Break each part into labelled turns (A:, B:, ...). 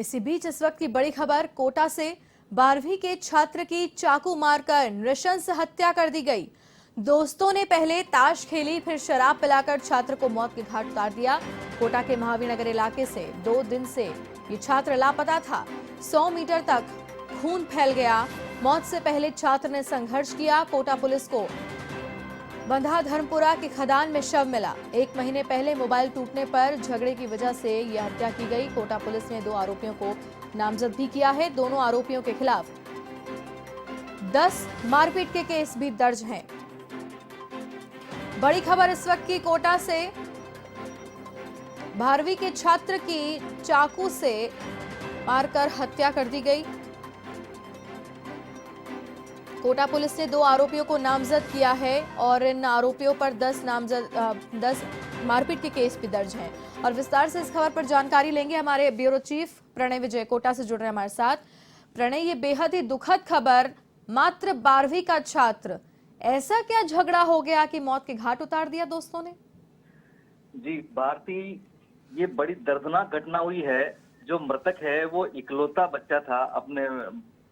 A: इसी बीच इस वक्त की बड़ी खबर कोटा से 12वीं के छात्र की चाकू मारकर नृशंस हत्या कर दी गई। दोस्तों ने पहले ताश खेली, फिर शराब पिलाकर छात्र को मौत के घाट उतार दिया। कोटा के महावीर नगर इलाके से 2 दिन से ये छात्र लापता था। 100 मीटर तक खून फैल गया। मौत से पहले छात्र ने संघर्ष किया। कोटा पुलिस को बंधा धर्मपुरा की खदान में शव मिला। 1 महीने पहले मोबाइल टूटने पर झगड़े की वजह से यह हत्या की गई। कोटा पुलिस ने 2 आरोपियों को नामजद भी किया है। दोनों आरोपियों के खिलाफ 10 मारपीट के केस भी दर्ज हैं। बड़ी खबर इस वक्त की कोटा से 12वीं के छात्र की चाकू से मारकर हत्या कर दी गई। कोटा पुलिस ने 2 आरोपियों को नामजद किया है और इन आरोपियों पर 10 मारपीट के केस भी दर्ज हैं। और विस्तार से इस खबर पर जानकारी लेंगे हमारे ब्यूरो चीफ प्रणय विजय कोटा से जुड़ रहे हैं हमारे साथ। प्रणय, ये बेहद ही दुखद खबर, मात्र 12वीं का छात्र, ऐसा क्या झगड़ा हो गया कि मौत के घाट उतार दिया दोस्तों ने?
B: जी भारती, ये बड़ी दर्दनाक घटना हुई है। जो मृतक है वो इकलौता बच्चा था अपने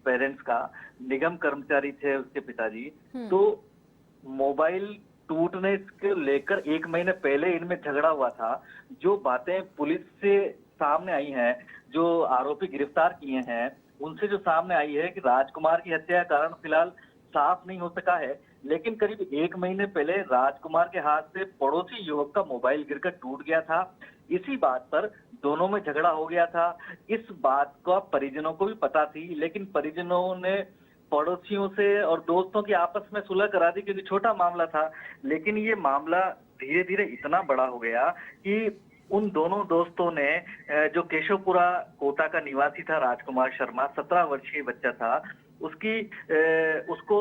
B: पेरेंट्स का, निगम कर्मचारी थे उसके पिताजी। तो मोबाइल टूटने को लेकर 1 महीने पहले इनमें झगड़ा हुआ था। जो बातें पुलिस से सामने आई हैं, जो आरोपी गिरफ्तार किए हैं, उनसे जो सामने आई है कि राजकुमार की हत्या का कारण फिलहाल साफ नहीं हो सका है, लेकिन करीब 1 महीने पहले राजकुमार के हाथ से पड़ोसी युवक का मोबाइल गिरकर टूट गया था। इसी बात पर दोनों में झगड़ा हो गया था। इस बात का परिजनों को भी पता थी, लेकिन परिजनों ने पड़ोसियों से और दोस्तों की आपस में सुलह करा दी, क्योंकि छोटा मामला था। लेकिन ये मामला धीरे धीरे इतना बड़ा हो गया कि उन दोनों दोस्तों ने, जो केशवपुरा कोटा का निवासी था राजकुमार शर्मा, 17 वर्षीय बच्चा था, उसको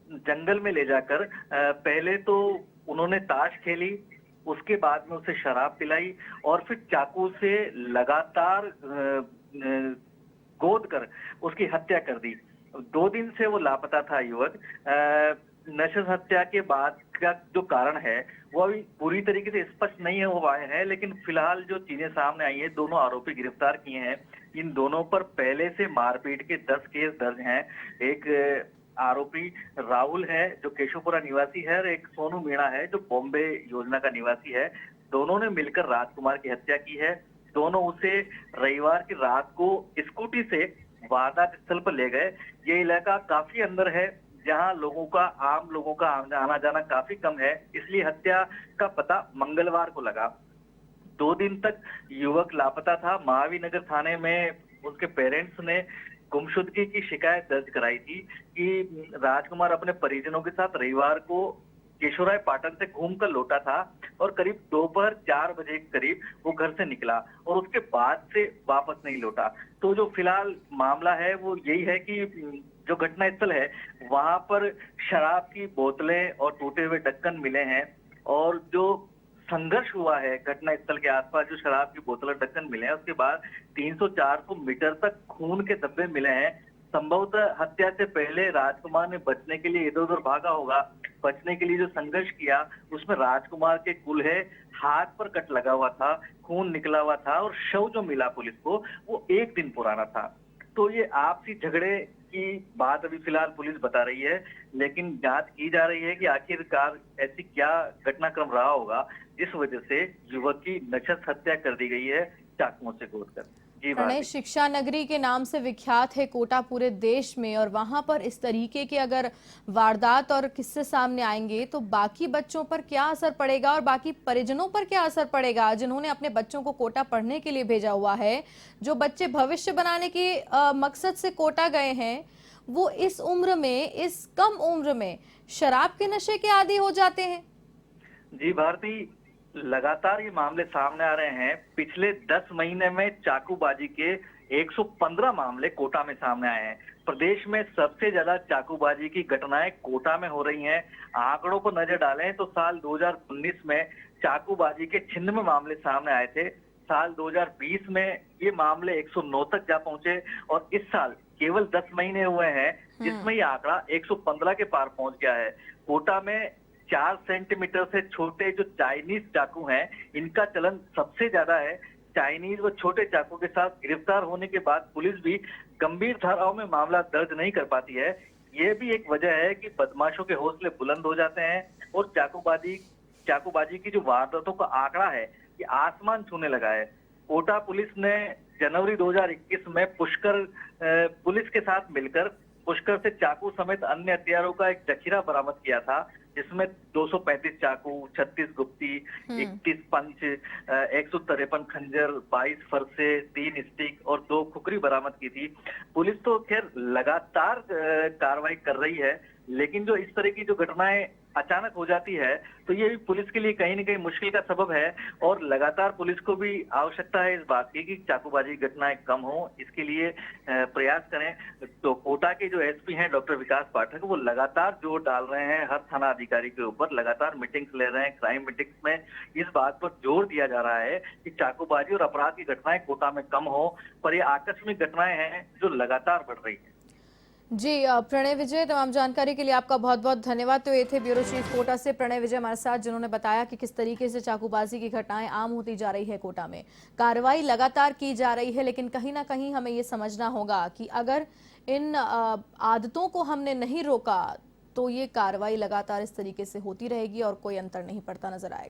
B: जंगल में ले जाकर पहले तो उन्होंने ताश खेली, उसके बाद में उसे शराब पिलाई और फिर चाकू से लगातार गोद कर उसकी हत्या कर दी। 2 दिन से वो लापता था युवक। नशे हत्या के बाद का जो कारण है वो अभी पूरी तरीके से स्पष्ट नहीं हो पाए हैं, लेकिन फिलहाल जो चीजें सामने आई है, दोनों आरोपी गिरफ्तार किए हैं। इन दोनों पर पहले से मारपीट के 10 केस दर्ज हैं। एक आरोपी राहुल है जो केशवपुरा निवासी है, और एक सोनू मीणा है जो बॉम्बे योजना का निवासी है। दोनों ने मिलकर राजकुमार की हत्या की है। दोनों उसे रविवार की रात को स्कूटी से वारदात स्थल पर ले गए। ये इलाका काफी अंदर है, जहां आम लोगों का आना जाना काफी कम है, इसलिए हत्या का पता मंगलवार को लगा। 2 दिन तक युवक लापता था। महावीर नगर थाने में उसके पेरेंट्स ने गुमशुदगी की शिकायत दर्ज कराई थी कि राजकुमार अपने परिजनों के साथ रविवार को केशवराय पाटन से घूमकर लौटा था और करीब दोपहर 4 बजे के करीब वो घर से निकला और उसके बाद से वापस नहीं लौटा। तो जो फिलहाल मामला है वो यही है कि जो घटना स्थल है वहां पर शराब की बोतलें और टूटे हुए ढक्कन मिले हैं, और जो संघर्ष हुआ है घटना स्थल के आसपास, जो शराब की बोतल और ढक्कन मिले हैं, उसके बाद 300-400 मीटर तक खून के धब्बे मिले हैं। संभवतः हत्या से पहले राजकुमार ने बचने के लिए इधर उधर भागा होगा। बचने के लिए जो संघर्ष किया उसमें राजकुमार के कुल्हे, हाथ पर कट लगा हुआ था, खून निकला हुआ था, और शव जो मिला पुलिस को वो 1 दिन पुराना था। तो ये आपसी झगड़े की बात अभी फिलहाल पुलिस बता रही है, लेकिन जांच की जा रही है कि आखिरकार ऐसी क्या घटनाक्रम रहा होगा जिस वजह से युवक की नशस हत्या कर दी गई है चाकुओं से गोदकर। जी
A: प्रणय,
B: भारती।
A: शिक्षा नगरी के नाम से विख्यात है कोटा पूरे देश में, और वहां पर इस तरीके के अगर वारदात और किस्से सामने आएंगे तो बाकी बच्चों पर क्या असर पड़ेगा और बाकी परिजनों पर क्या असर पड़ेगा जिन्होंने अपने बच्चों को कोटा पढ़ने के लिए भेजा हुआ है? जो बच्चे भविष्य बनाने के मकसद से कोटा गए हैं, वो इस उम्र में, इस कम उम्र में शराब के नशे के आदी हो जाते हैं।
B: जी भारती, लगातार ये मामले सामने आ रहे हैं। पिछले 10 महीने में चाकूबाजी के 115 मामले कोटा में सामने आए हैं। प्रदेश में सबसे ज्यादा चाकूबाजी की घटनाएं कोटा में हो रही हैं। आंकड़ों को नजर डालें तो साल 2019 में चाकूबाजी के 96 मामले सामने आए थे। साल 2020 में ये मामले 109 तक जा पहुंचे, और इस साल केवल 10 महीने हुए हैं जिसमें ये आंकड़ा 115 के पार पहुंच गया है। कोटा में 4 सेंटीमीटर से छोटे जो चाइनीज चाकू हैं, इनका चलन सबसे ज्यादा है। चाइनीज व छोटे चाकू के साथ गिरफ्तार होने के बाद पुलिस भी गंभीर धाराओं में मामला दर्ज नहीं कर पाती है। ये भी एक वजह है कि बदमाशों के हौसले बुलंद हो जाते हैं और चाकूबाजी की जो वारदातों का आंकड़ा है ये आसमान छूने लगा है। कोटा पुलिस ने जनवरी 2021 में पुष्कर पुलिस के साथ मिलकर पुष्कर से चाकू समेत अन्य हथियारों का एक जखीरा बरामद किया था, जिसमें 235 चाकू, 36 गुप्ती, 21 पंच, 153 खंजर, 22 फरसे, 3 स्टिक और 2 खुखरी बरामद की थी। पुलिस तो खैर लगातार कार्रवाई कर रही है, लेकिन जो इस तरह की जो घटनाएं अचानक हो जाती है तो ये भी पुलिस के लिए कहीं न कहीं मुश्किल का सबब है और लगातार पुलिस को भी आवश्यकता है इस बात की कि चाकूबाजी की घटनाएं कम हो, इसके लिए प्रयास करें। तो कोटा के जो एसपी हैं डॉक्टर विकास पाठक, वो लगातार जोर डाल रहे हैं हर थाना अधिकारी के ऊपर, लगातार मीटिंग्स ले रहे हैं। क्राइम मीटिंग्स में इस बात पर जोर दिया जा रहा है कि चाकूबाजी और अपराध की घटनाएं कोटा में कम हो, पर ये आकस्मिक घटनाएं हैं जो लगातार बढ़ रही है।
A: जी प्रणय विजय, तमाम जानकारी के लिए आपका बहुत बहुत धन्यवाद। तो ये थे ब्यूरो चीफ कोटा से प्रणय विजय हमारे साथ, जिन्होंने बताया कि किस तरीके से चाकूबाजी की घटनाएं आम होती जा रही है कोटा में। कार्रवाई लगातार की जा रही है, लेकिन कहीं ना कहीं हमें ये समझना होगा कि अगर इन आदतों को हमने नहीं रोका तो ये कार्रवाई लगातार इस तरीके से होती रहेगी और कोई अंतर नहीं पड़ता नजर आएगा।